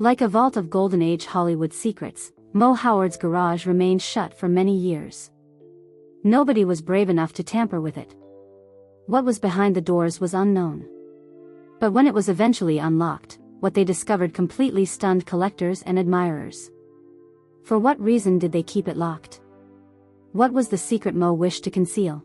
Like a vault of Golden Age Hollywood secrets, Moe Howard's garage remained shut for many years. Nobody was brave enough to tamper with it. What was behind the doors was unknown. But when it was eventually unlocked, what they discovered completely stunned collectors and admirers. For what reason did they keep it locked? What was the secret Moe wished to conceal?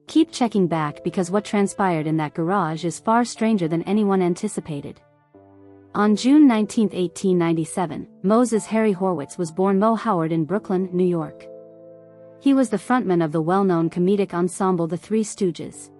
Keep checking back, because what transpired in that garage is far stranger than anyone anticipated. On June 19, 1897, Moses Harry Horwitz was born Moe Howard in Brooklyn, New York. He was the frontman of the well-known comedic ensemble The Three Stooges.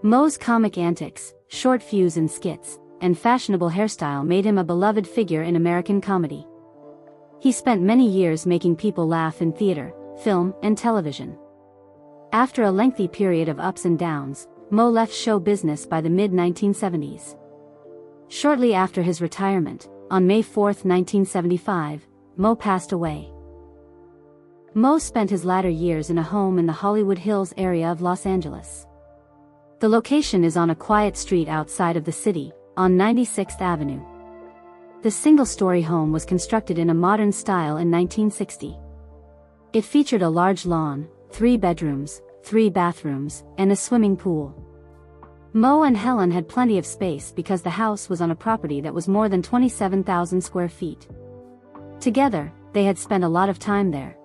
Moe's comic antics, short fuse and skits, and fashionable hairstyle made him a beloved figure in American comedy. He spent many years making people laugh in theater, film, and television. After a lengthy period of ups and downs, Moe left show business by the mid-1970s. Shortly after his retirement, on May 4, 1975, Moe passed away. Moe spent his latter years in a home in the Hollywood Hills area of Los Angeles. The location is on a quiet street outside of the city, on 96th Avenue. The single-story home was constructed in a modern style in 1960. It featured a large lawn, 3 bedrooms, 3 bathrooms, and a swimming pool. Moe and Helen had plenty of space because the house was on a property that was more than 27,000 square feet. Together, they had spent a lot of time there.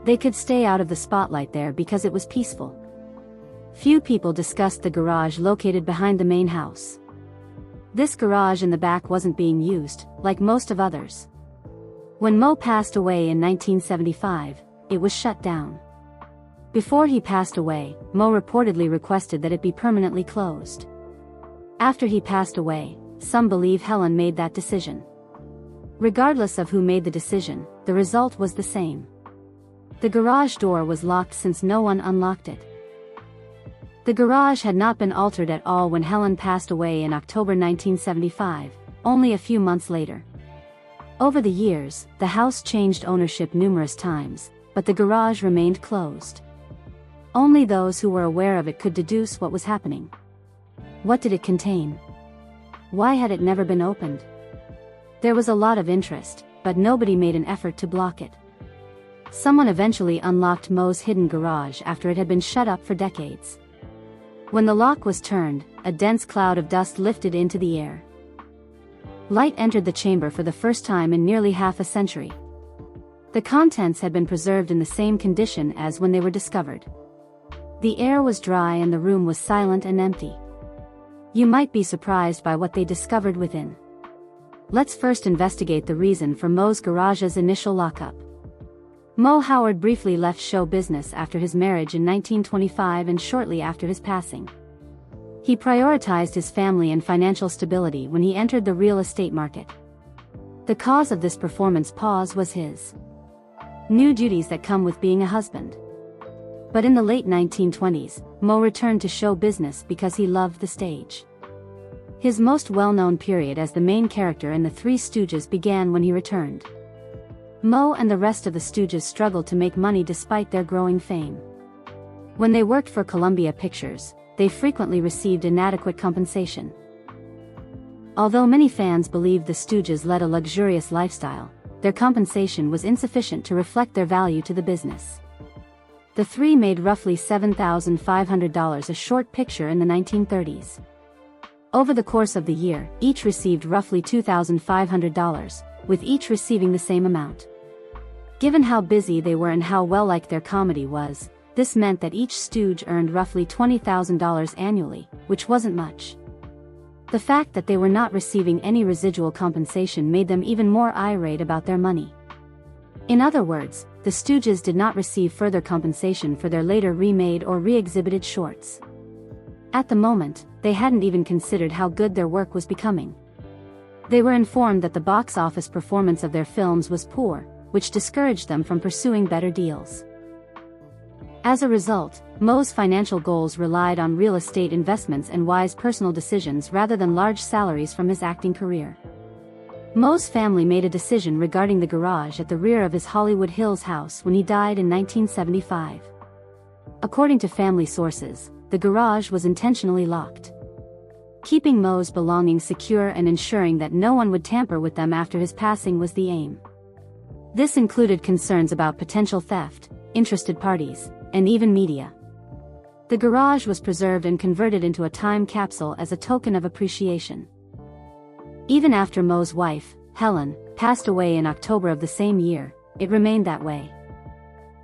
They could stay out of the spotlight there because it was peaceful. Few people discussed the garage located behind the main house. This garage in the back wasn't being used, like most of others. When Moe passed away in 1975, it was shut down. Before he passed away, Moe reportedly requested that it be permanently closed. After he passed away, some believe Helen made that decision. Regardless of who made the decision, the result was the same. The garage door was locked since no one unlocked it. The garage had not been altered at all when Helen passed away in October 1975, only a few months later. Over the years, the house changed ownership numerous times, but the garage remained closed. Only those who were aware of it could deduce what was happening. What did it contain? Why had it never been opened? There was a lot of interest, but nobody made an effort to block it. Someone eventually unlocked Moe's hidden garage after it had been shut up for decades. When the lock was turned, a dense cloud of dust lifted into the air. Light entered the chamber for the first time in nearly half a century. The contents had been preserved in the same condition as when they were discovered. The air was dry and the room was silent and empty. You might be surprised by what they discovered within. Let's first investigate the reason for Moe's garage's initial lockup. Moe Howard briefly left show business after his marriage in 1925 and shortly after his passing. He prioritized his family and financial stability when he entered the real estate market. The cause of this performance pause was his new duties that come with being a husband. But in the late 1920s, Moe returned to show business because he loved the stage. His most well-known period as the main character in The Three Stooges began when he returned. Moe and the rest of the Stooges struggled to make money despite their growing fame. When they worked for Columbia Pictures, they frequently received inadequate compensation. Although many fans believed the Stooges led a luxurious lifestyle, their compensation was insufficient to reflect their value to the business. The three made roughly $7,500 a short picture in the 1930s. Over the course of the year, each received roughly $2,500, with each receiving the same amount. Given how busy they were and how well-liked their comedy was, this meant that each Stooge earned roughly $20,000 annually, which wasn't much. The fact that they were not receiving any residual compensation made them even more irate about their money. In other words, the Stooges did not receive further compensation for their later remade or re-exhibited shorts. At the moment, they hadn't even considered how good their work was becoming. They were informed that the box office performance of their films was poor, which discouraged them from pursuing better deals. As a result, Moe's financial goals relied on real estate investments and wise personal decisions rather than large salaries from his acting career. Moe's family made a decision regarding the garage at the rear of his Hollywood Hills house when he died in 1975. According to family sources, the garage was intentionally locked. Keeping Moe's belongings secure and ensuring that no one would tamper with them after his passing was the aim. This included concerns about potential theft, interested parties, and even media. The garage was preserved and converted into a time capsule as a token of appreciation. Even after Moe's wife, Helen, passed away in October of the same year, it remained that way.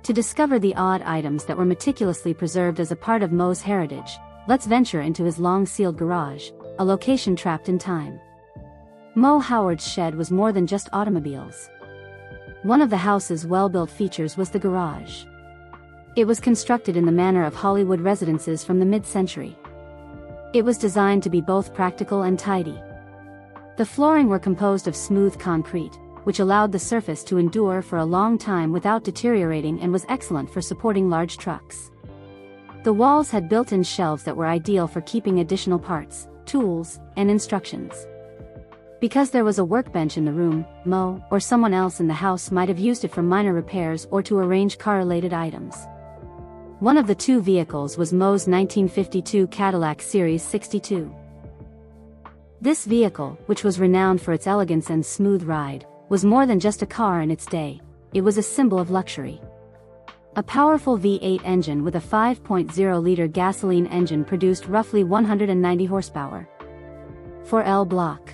To discover the odd items that were meticulously preserved as a part of Moe's heritage, let's venture into his long-sealed garage, a location trapped in time. Moe Howard's shed was more than just automobiles. One of the house's well-built features was the garage. It was constructed in the manner of Hollywood residences from the mid-century. It was designed to be both practical and tidy. The flooring were composed of smooth concrete, which allowed the surface to endure for a long time without deteriorating and was excellent for supporting large trucks. The walls had built-in shelves that were ideal for keeping additional parts, tools, and instructions. Because there was a workbench in the room, Moe, or someone else in the house might have used it for minor repairs or to arrange car-related items. One of the two vehicles was Moe's 1952 Cadillac Series 62. This vehicle, which was renowned for its elegance and smooth ride, was more than just a car in its day, it was a symbol of luxury. A powerful V8 engine with a 5.0-liter gasoline engine produced roughly 190 horsepower. 4L block.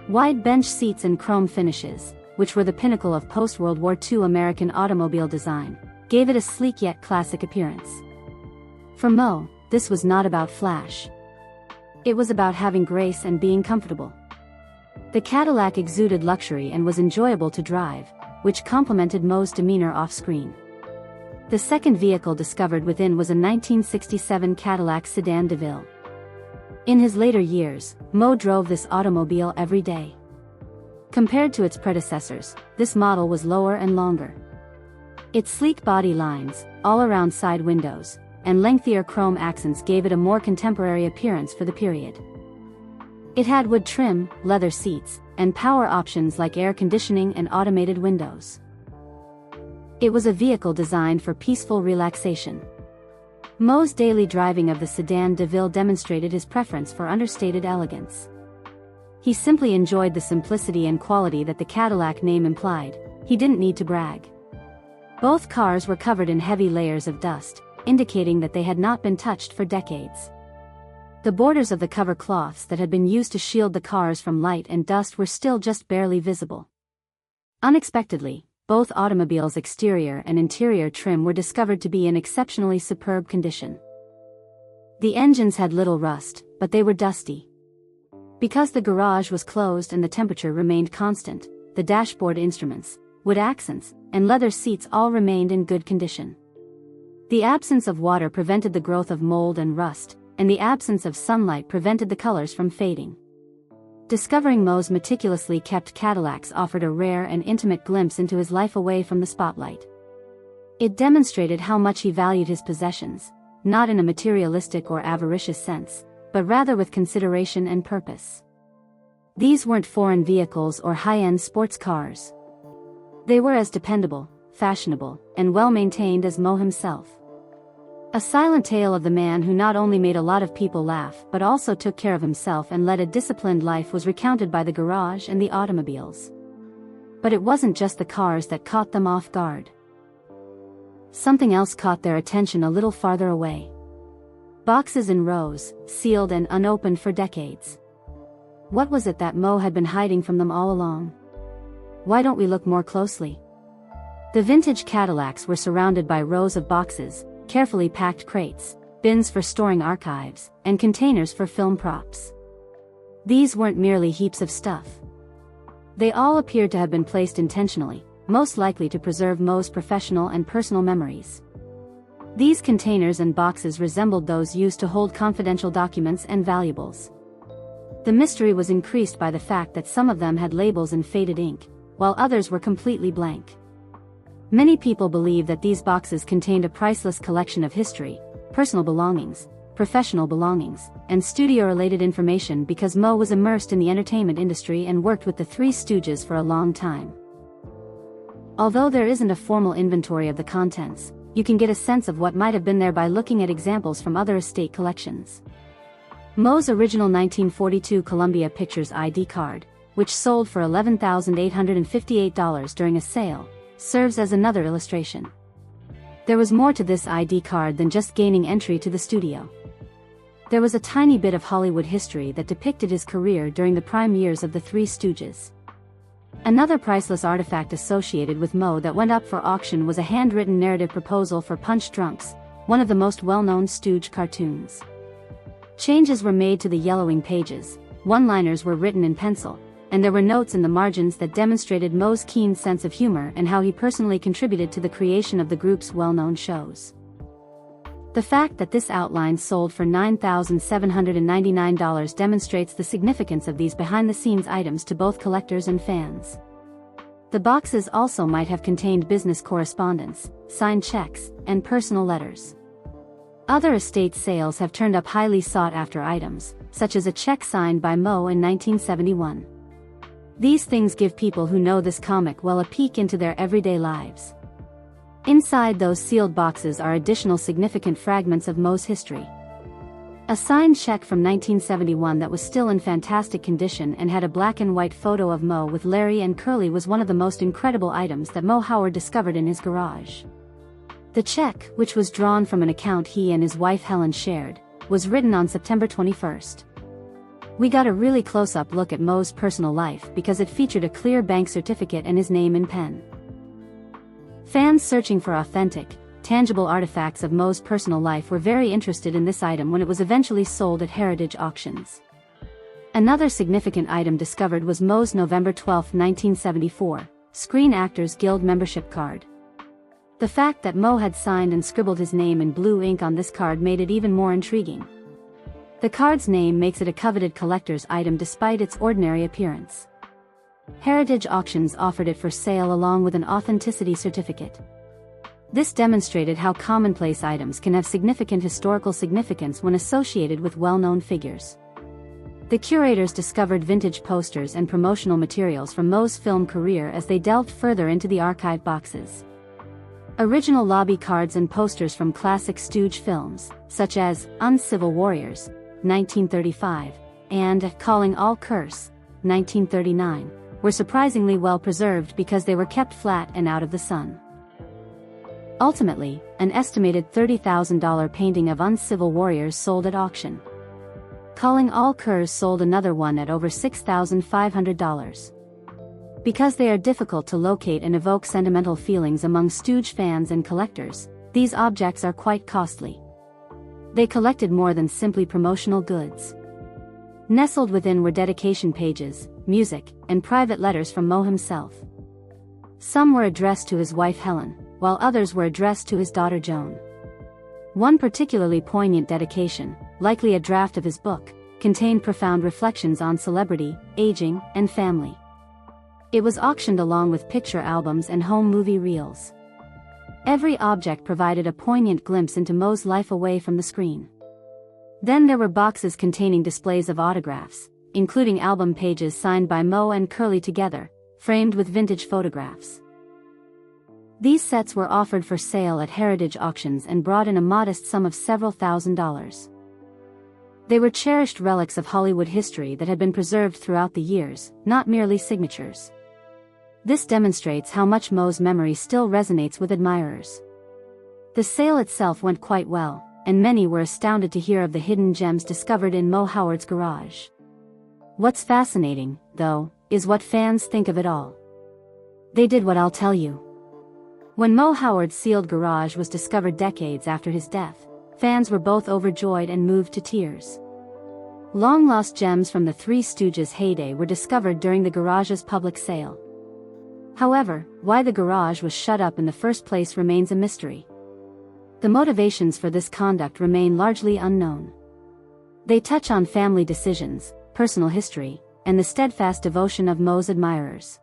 Wide bench seats and chrome finishes, which were the pinnacle of post-World War II American automobile design, gave it a sleek yet classic appearance. For Moe, this was not about flash. It was about having grace and being comfortable. The Cadillac exuded luxury and was enjoyable to drive, which complemented Moe's demeanor off-screen. The second vehicle discovered within was a 1967 Cadillac Sedan DeVille. In his later years, Moe drove this automobile every day. Compared to its predecessors, this model was lower and longer. Its sleek body lines, all-around side windows, and lengthier chrome accents gave it a more contemporary appearance for the period. It had wood trim, leather seats, and power options like air conditioning and automated windows. It was a vehicle designed for peaceful relaxation. Moe's daily driving of the Sedan DeVille demonstrated his preference for understated elegance. He simply enjoyed the simplicity and quality that the Cadillac name implied. He didn't need to brag. Both cars were covered in heavy layers of dust, indicating that they had not been touched for decades. The borders of the cover cloths that had been used to shield the cars from light and dust were still just barely visible. Unexpectedly, both automobiles' exterior and interior trim were discovered to be in exceptionally superb condition. The engines had little rust, but they were dusty. Because the garage was closed and the temperature remained constant, the dashboard instruments, wood accents, and leather seats all remained in good condition. The absence of water prevented the growth of mold and rust, and the absence of sunlight prevented the colors from fading. Discovering Moe's meticulously kept Cadillacs offered a rare and intimate glimpse into his life away from the spotlight. It demonstrated how much he valued his possessions, not in a materialistic or avaricious sense, but rather with consideration and purpose. These weren't foreign vehicles or high-end sports cars. They were as dependable, fashionable, and well-maintained as Moe himself. A silent tale of the man who not only made a lot of people laugh but also took care of himself and led a disciplined life was recounted by the garage and the automobiles. But it wasn't just the cars that caught them off guard. Something else caught their attention a little farther away. Boxes in rows, sealed and unopened for decades. What was it that Moe had been hiding from them all along? Why don't we look more closely? The vintage Cadillacs were surrounded by rows of boxes, carefully packed crates, bins for storing archives, and containers for film props. These weren't merely heaps of stuff. They all appeared to have been placed intentionally, most likely to preserve Moe's professional and personal memories. These containers and boxes resembled those used to hold confidential documents and valuables. The mystery was increased by the fact that some of them had labels in faded ink, while others were completely blank. Many people believe that these boxes contained a priceless collection of history, personal belongings, professional belongings, and studio-related information because Moe was immersed in the entertainment industry and worked with the Three Stooges for a long time. Although there isn't a formal inventory of the contents, you can get a sense of what might have been there by looking at examples from other estate collections. Moe's original 1942 Columbia Pictures ID card, which sold for $11,858 during a sale, serves as another illustration. There was more to this ID card than just gaining entry to the studio. There was a tiny bit of Hollywood history that depicted his career during the prime years of the Three Stooges. Another priceless artifact associated with Moe that went up for auction was a handwritten narrative proposal for Punch Drunks, one of the most well-known Stooge cartoons. Changes were made to the yellowing pages, one-liners were written in pencil, and there were notes in the margins that demonstrated Moe's keen sense of humor and how he personally contributed to the creation of the group's well-known shows. The fact that this outline sold for $9,799 demonstrates the significance of these behind-the-scenes items to both collectors and fans. The boxes also might have contained business correspondence, signed checks, and personal letters. Other estate sales have turned up highly sought-after items, such as a check signed by Moe in 1971. These things give people who know this comic well a peek into their everyday lives. Inside those sealed boxes are additional significant fragments of Moe's history. A signed check from 1971 that was still in fantastic condition and had a black and white photo of Moe with Larry and Curly was one of the most incredible items that Moe Howard discovered in his garage. The check, which was drawn from an account he and his wife Helen shared, was written on September 21st. We got a really close-up look at Moe's personal life because it featured a clear bank certificate and his name in pen. Fans searching for authentic, tangible artifacts of Moe's personal life were very interested in this item when it was eventually sold at heritage auctions. Another significant item discovered was Moe's November 12, 1974, Screen Actors Guild membership card. The fact that Moe had signed and scribbled his name in blue ink on this card made it even more intriguing. The card's name makes it a coveted collector's item despite its ordinary appearance. Heritage auctions offered it for sale along with an authenticity certificate. This demonstrated how commonplace items can have significant historical significance when associated with well-known figures. The curators discovered vintage posters and promotional materials from Moe's film career as they delved further into the archive boxes. Original lobby cards and posters from classic Stooge films, such as Uncivil Warriors, 1935, and Calling All Curse, 1939, were surprisingly well preserved because they were kept flat and out of the sun. Ultimately, an estimated $30,000 painting of Uncivil Warriors sold at auction. Calling All Curse sold another one at over $6,500. Because they are difficult to locate and evoke sentimental feelings among Stooge fans and collectors, these objects are quite costly. They collected more than simply promotional goods. Nestled within were dedication pages, music, and private letters from Moe himself. Some were addressed to his wife Helen, while others were addressed to his daughter Joan. One particularly poignant dedication, likely a draft of his book, contained profound reflections on celebrity, aging, and family. It was auctioned along with picture albums and home movie reels. Every object provided a poignant glimpse into Moe's life away from the screen. Then there were boxes containing displays of autographs, including album pages signed by Moe and Curly together, framed with vintage photographs. These sets were offered for sale at heritage auctions and brought in a modest sum of several $1,000s. They were cherished relics of Hollywood history that had been preserved throughout the years, not merely signatures. This demonstrates how much Moe's memory still resonates with admirers. The sale itself went quite well, and many were astounded to hear of the hidden gems discovered in Moe Howard's garage. What's fascinating, though, is what fans think of it all. They did what I'll tell you. When Moe Howard's sealed garage was discovered decades after his death, fans were both overjoyed and moved to tears. Long-lost gems from the Three Stooges' heyday were discovered during the garage's public sale. However, why the garage was shut up in the first place remains a mystery. The motivations for this conduct remain largely unknown. They touch on family decisions, personal history, and the steadfast devotion of Moe's admirers.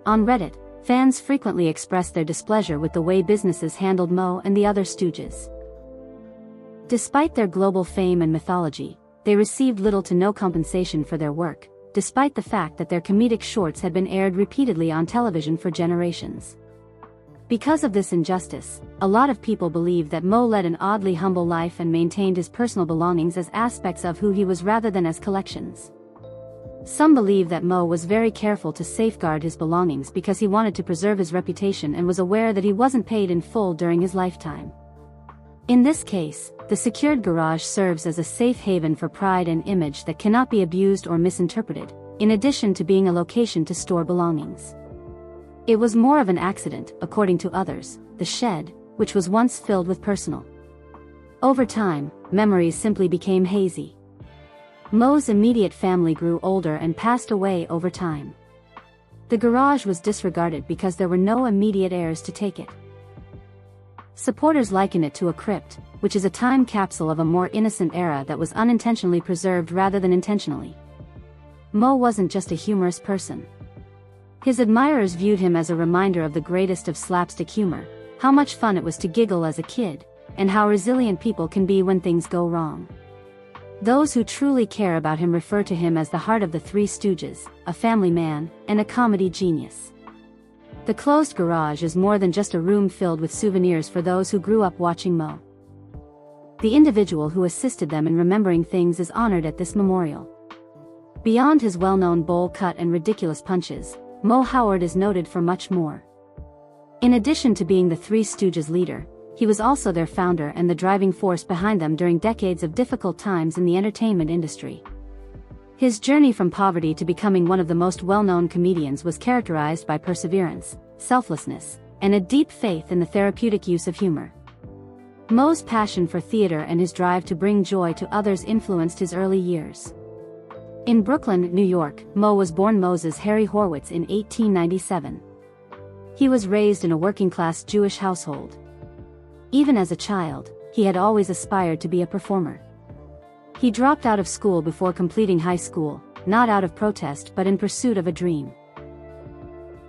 On Reddit, fans frequently expressed their displeasure with the way businesses handled Moe and the other Stooges. Despite their global fame and mythology, they received little to no compensation for their work, despite the fact that their comedic shorts had been aired repeatedly on television for generations. Because of this injustice, a lot of people believe that Moe led an oddly humble life and maintained his personal belongings as aspects of who he was rather than as collections. Some believe that Moe was very careful to safeguard his belongings because he wanted to preserve his reputation and was aware that he wasn't paid in full during his lifetime. In this case, the secured garage serves as a safe haven for pride and image that cannot be abused or misinterpreted, in addition to being a location to store belongings. It was more of an accident, according to others, the shed, which was once filled with personal. Over time, memories simply became hazy. Moe's immediate family grew older and passed away over time. The garage was disregarded because there were no immediate heirs to take it. Supporters liken it to a crypt, which is a time capsule of a more innocent era that was unintentionally preserved rather than intentionally. Moe wasn't just a humorous person. His admirers viewed him as a reminder of the greatest of slapstick humor, how much fun it was to giggle as a kid, and how resilient people can be when things go wrong. Those who truly care about him refer to him as the heart of the Three Stooges, a family man, and a comedy genius. The closed garage is more than just a room filled with souvenirs for those who grew up watching Moe. The individual who assisted them in remembering things is honored at this memorial. Beyond his well-known bowl cut and ridiculous punches, Moe Howard is noted for much more. In addition to being the Three Stooges' leader, he was also their founder and the driving force behind them during decades of difficult times in the entertainment industry. His journey from poverty to becoming one of the most well-known comedians was characterized by perseverance, selflessness, and a deep faith in the therapeutic use of humor. Moe's passion for theater and his drive to bring joy to others influenced his early years. In Brooklyn, New York, Moe was born Moses Harry Horwitz in 1897. He was raised in a working-class Jewish household. Even as a child, he had always aspired to be a performer. He dropped out of school before completing high school, not out of protest but in pursuit of a dream.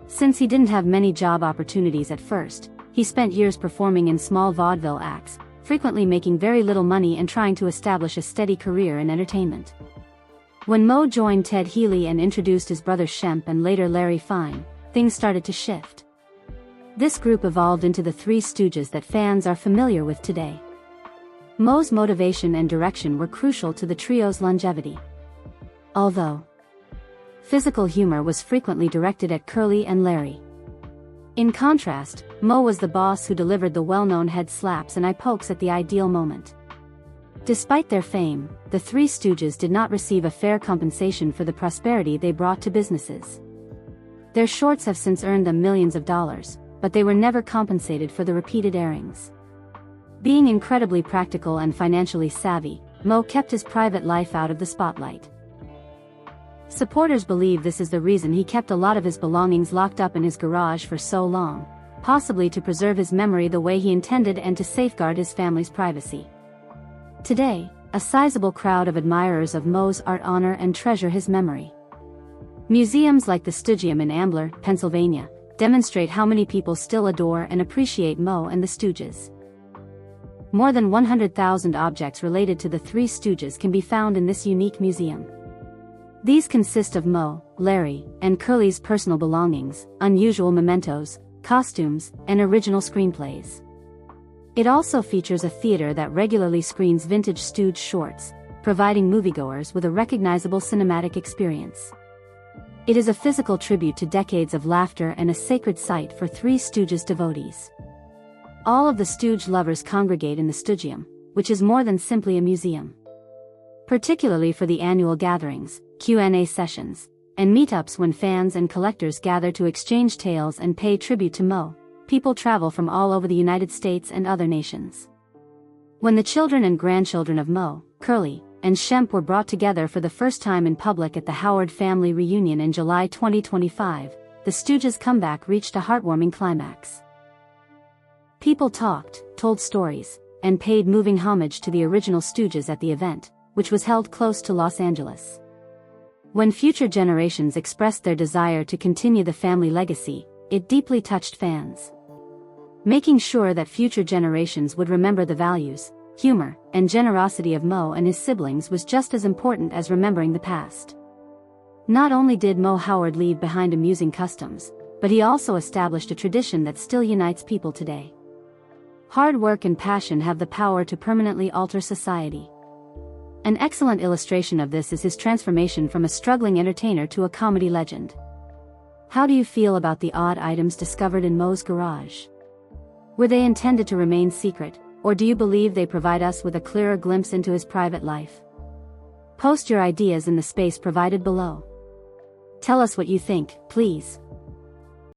Since he didn't have many job opportunities at first, he spent years performing in small vaudeville acts, frequently making very little money and trying to establish a steady career in entertainment. When Moe joined Ted Healy and introduced his brothers Shemp and later Larry Fine, things started to shift. This group evolved into the Three Stooges that fans are familiar with today. Moe's motivation and direction were crucial to the trio's longevity. Although physical humor was frequently directed at Curly and Larry. In contrast, Moe was the boss who delivered the well-known head slaps and eye pokes at the ideal moment. Despite their fame, the Three Stooges did not receive a fair compensation for the prosperity they brought to businesses. Their shorts have since earned them millions of dollars, but they were never compensated for the repeated airings. Being incredibly practical and financially savvy, Moe kept his private life out of the spotlight. Supporters believe this is the reason he kept a lot of his belongings locked up in his garage for so long, possibly to preserve his memory the way he intended and to safeguard his family's privacy. Today, a sizable crowd of admirers of Moe's art honor and treasure his memory. Museums like the Stoogium in Ambler, Pennsylvania, demonstrate how many people still adore and appreciate Moe and the Stooges. More than 100,000 objects related to the Three Stooges can be found in this unique museum. These consist of Moe, Larry, and Curly's personal belongings, unusual mementos, costumes, and original screenplays. It also features a theater that regularly screens vintage Stooge shorts, providing moviegoers with a recognizable cinematic experience. It is a physical tribute to decades of laughter and a sacred site for Three Stooges devotees. All of the Stooge lovers congregate in the Stoogium, which is more than simply a museum. Particularly for the annual gatherings, Q&A sessions, and meetups when fans and collectors gather to exchange tales and pay tribute to Moe, people travel from all over the United States and other nations. When the children and grandchildren of Moe, Curly, and Shemp were brought together for the first time in public at the Howard family reunion in July 2025, the Stooges' comeback reached a heartwarming climax. People talked, told stories, and paid moving homage to the original Stooges at the event, which was held close to Los Angeles. When future generations expressed their desire to continue the family legacy, it deeply touched fans. Making sure that future generations would remember the values, humor, and generosity of Moe and his siblings was just as important as remembering the past. Not only did Moe Howard leave behind amusing customs, but he also established a tradition that still unites people today. Hard work and passion have the power to permanently alter society. An excellent illustration of this is his transformation from a struggling entertainer to a comedy legend. How do you feel about the odd items discovered in Moe's garage? Were they intended to remain secret, or do you believe they provide us with a clearer glimpse into his private life? Post your ideas in the space provided below. Tell us what you think, please.